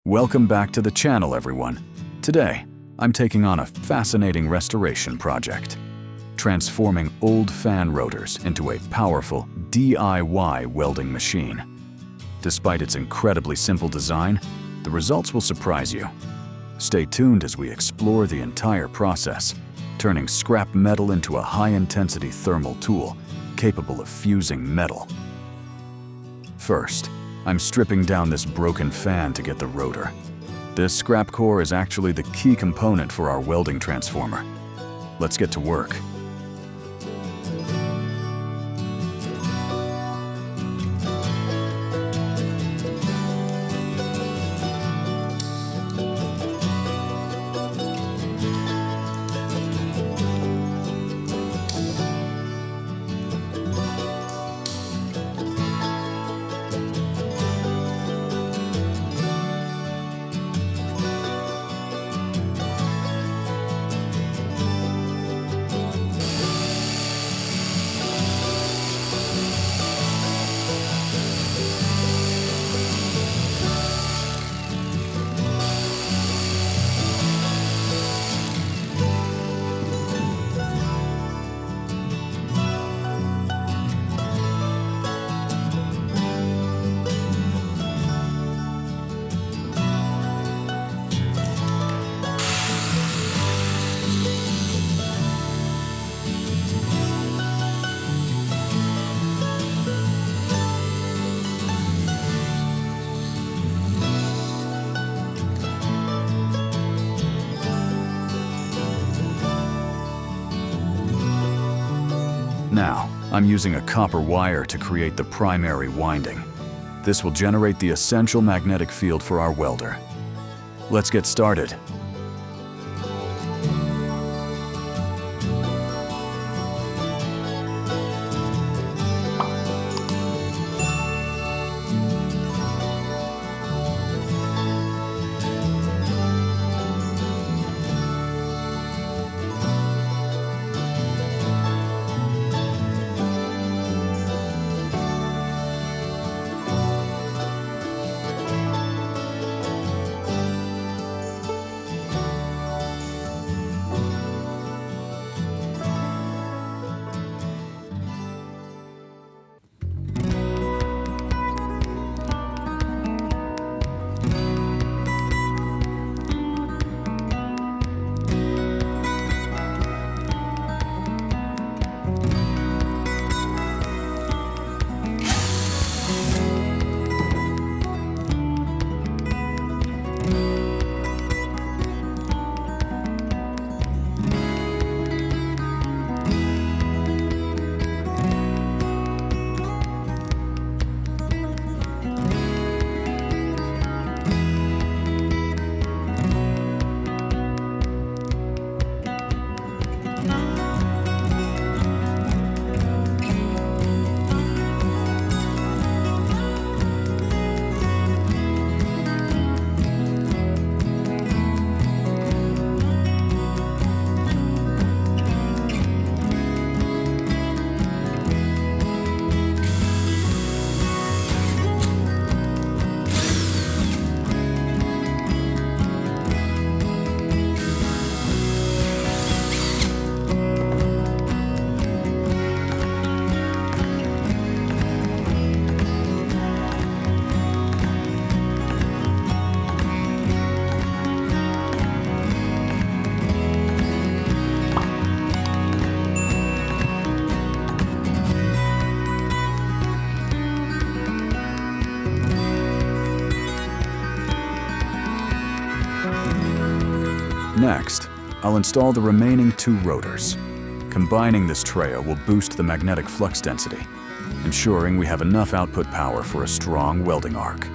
Welcome back to the channel, everyone. Today, I'm taking on a fascinating restoration project, transforming old fan rotors into a powerful DIY welding machine. Despite its incredibly simple design, the results will surprise you. Stay tuned as we explore the entire process, turning scrap metal into a high-intensity thermal tool capable of fusing metal. First, I'm stripping down this broken fan to get the rotor. This scrap core is actually the key component for our welding transformer. Let's get to work. Now, I'm using a copper wire to create the primary winding. This will generate the essential magnetic field for our welder. Let's get started. Next, I'll install the remaining 2 rotors. Combining this trio will boost the magnetic flux density, ensuring we have enough output power for a strong welding arc.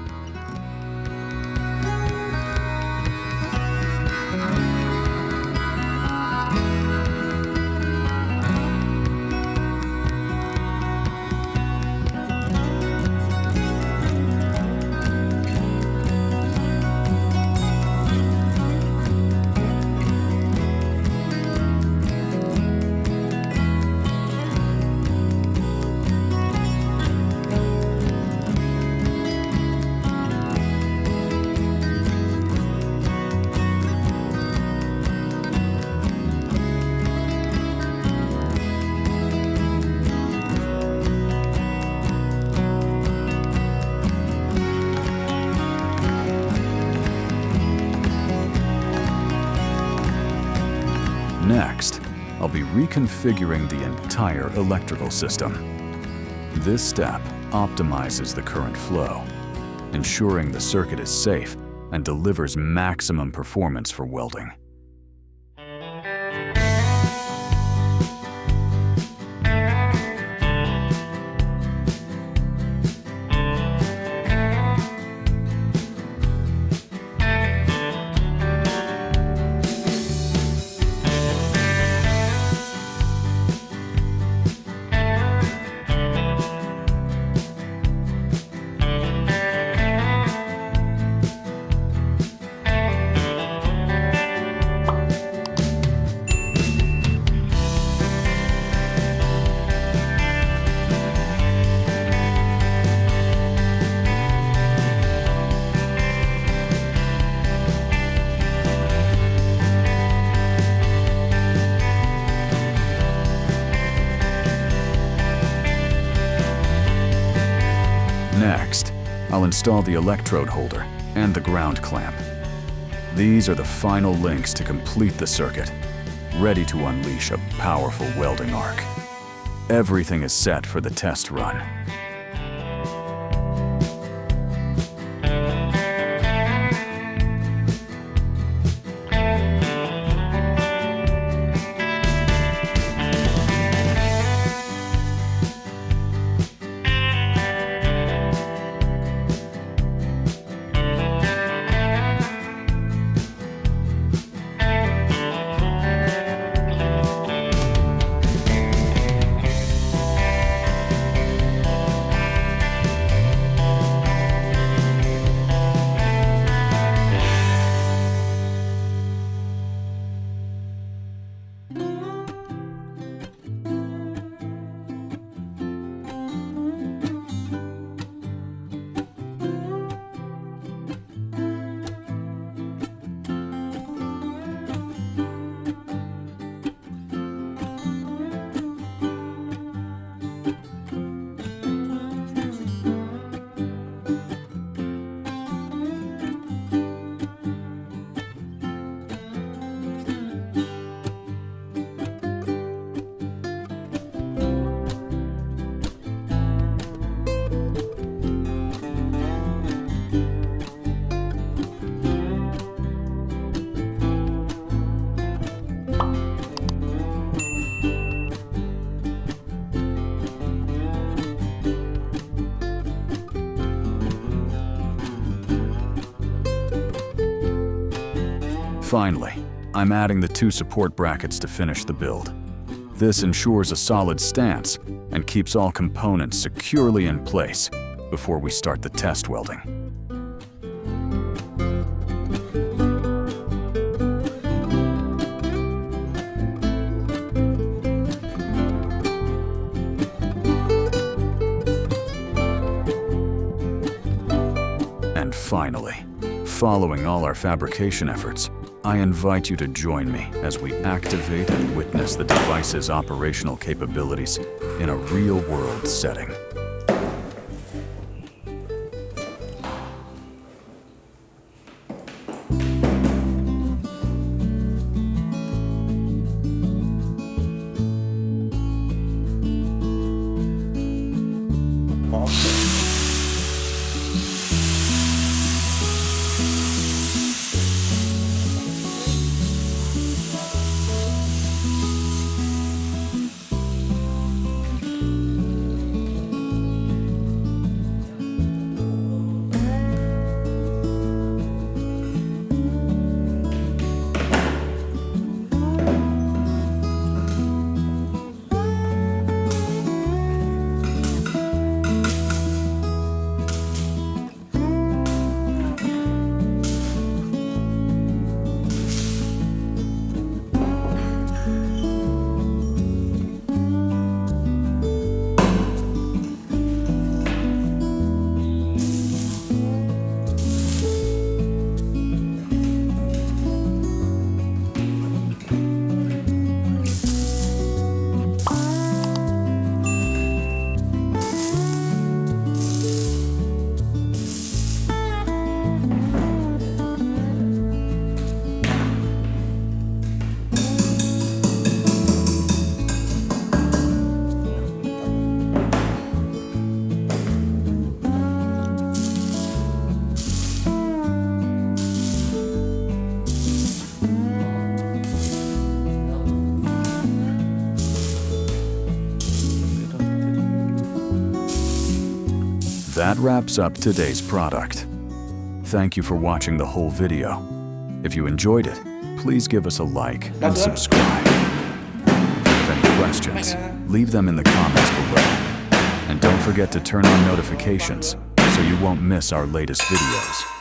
I'll be reconfiguring the entire electrical system. This step optimizes the current flow, ensuring the circuit is safe and delivers maximum performance for welding. Next, I'll install the electrode holder and the ground clamp. These are the final links to complete the circuit, ready to unleash a powerful welding arc. Everything is set for the test run. Finally, I'm adding the 2 support brackets to finish the build. This ensures a solid stance and keeps all components securely in place before we start the test welding. And finally, following all our fabrication efforts, I invite you to join me as we activate and witness the device's operational capabilities in a real-world setting. That wraps up today's product. Thank you for watching the whole video. If you enjoyed it, please give us a like and subscribe. If you have any questions, leave them in the comments below. And don't forget to turn on notifications so you won't miss our latest videos.